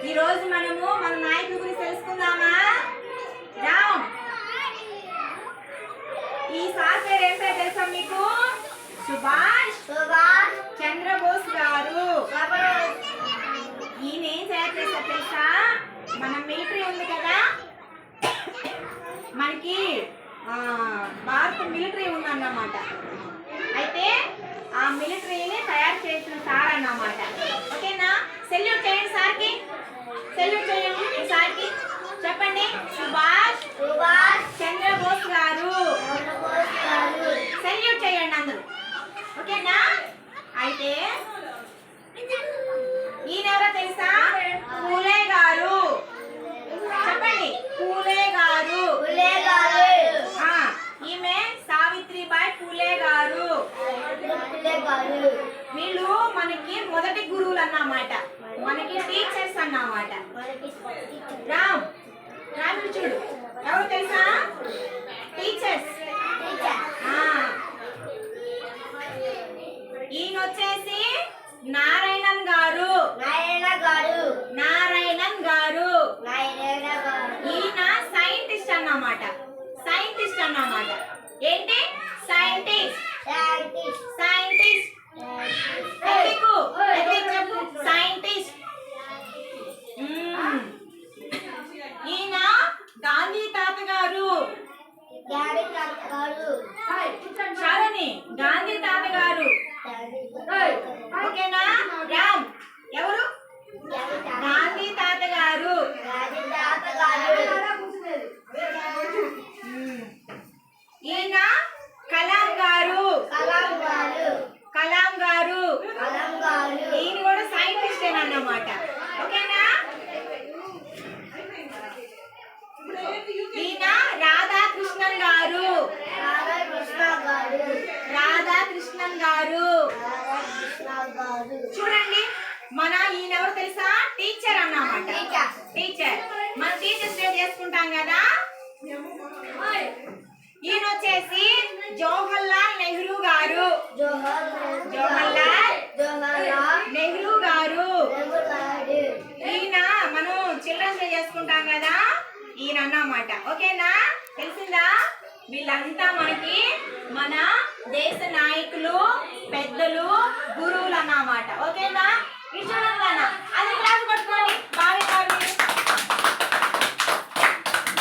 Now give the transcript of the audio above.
ఈ రోజు మనము మన నాయకుడి గురించి తెలుసుకుందామా? రామ్, ఈ సార్ పేరు ఏం పేరు తెలుసా మీకు? సుభాష్ చంద్రబోస్ గారు. ఈయన ఏం తయారు చేశారు తెలుసా? మన మిలిటరీ ఉంది కదా, మనకి భారత మిలిటరీ ఉందన్నమాట. అయితే ఆ మిలిటరీని తయారు చేసిన సార్ అన్నమాట. ఓకేనా? సెల్యూట్ చేయండి సార్కి, సెల్యూట్ చేయండి సార్కి. చెప్పండి, సుభాష్ చంద్రబోస్ గారు. సెల్యూట్ చేయండి అందరూ. ఓకేనా? అయితే ఈయనెవరో తెలుసా? పూలే గారు. చెప్పండి, పూలే గారు. ఈమె సావిత్రిబాయి పూలే గారు. వీళ్ళు మనకి మొదటి గురువులు అన్నమాట, మనకి టీచర్స్ అన్నమాట. రామ్ రాముడు చూడు, ఎవరు తెలుసా? టీచర్స్. ఈయన వచ్చేసి నారాయణన్ గారు. ఈయన సైంటిస్ట్ అన్నమాట. ఏంటి? సైంటిస్ట్. సైంటిస్ట్. ఈయన గాంధీ తాత గారు. చాలని గాంధీ తాత గారు. ఓకేనా? రామ్ ఎవరు? గాంధీ తాత గారు. ఈయన కలాం గారు. ఈయన కూడా సైంటిస్ట్ అన్నమాట. ఓకేనా? ఈయన రాధాకృష్ణన్ గారు. చూడండి, మన ఈయన ఎవరు తెలుసా? టీచర్ అన్నమాట. టీచర్. మన టీచర్స్ డే చేసుకుంటాం కదా. ఈయన వచ్చేసి జవహర్లాల్ నెహ్రూ గారు. ఈయన మనం చిల్డ్రన్స్ డే చేసుకుంటాం కదా, ఈయన అన్నమాట. ఓకేనా? తెలిసిందా? వీళ్ళంతా మనకి మన దేశ నాయకులు, పెద్దలు, గురువులు అన్నమాట. ఓకేనా? అది క్లాస్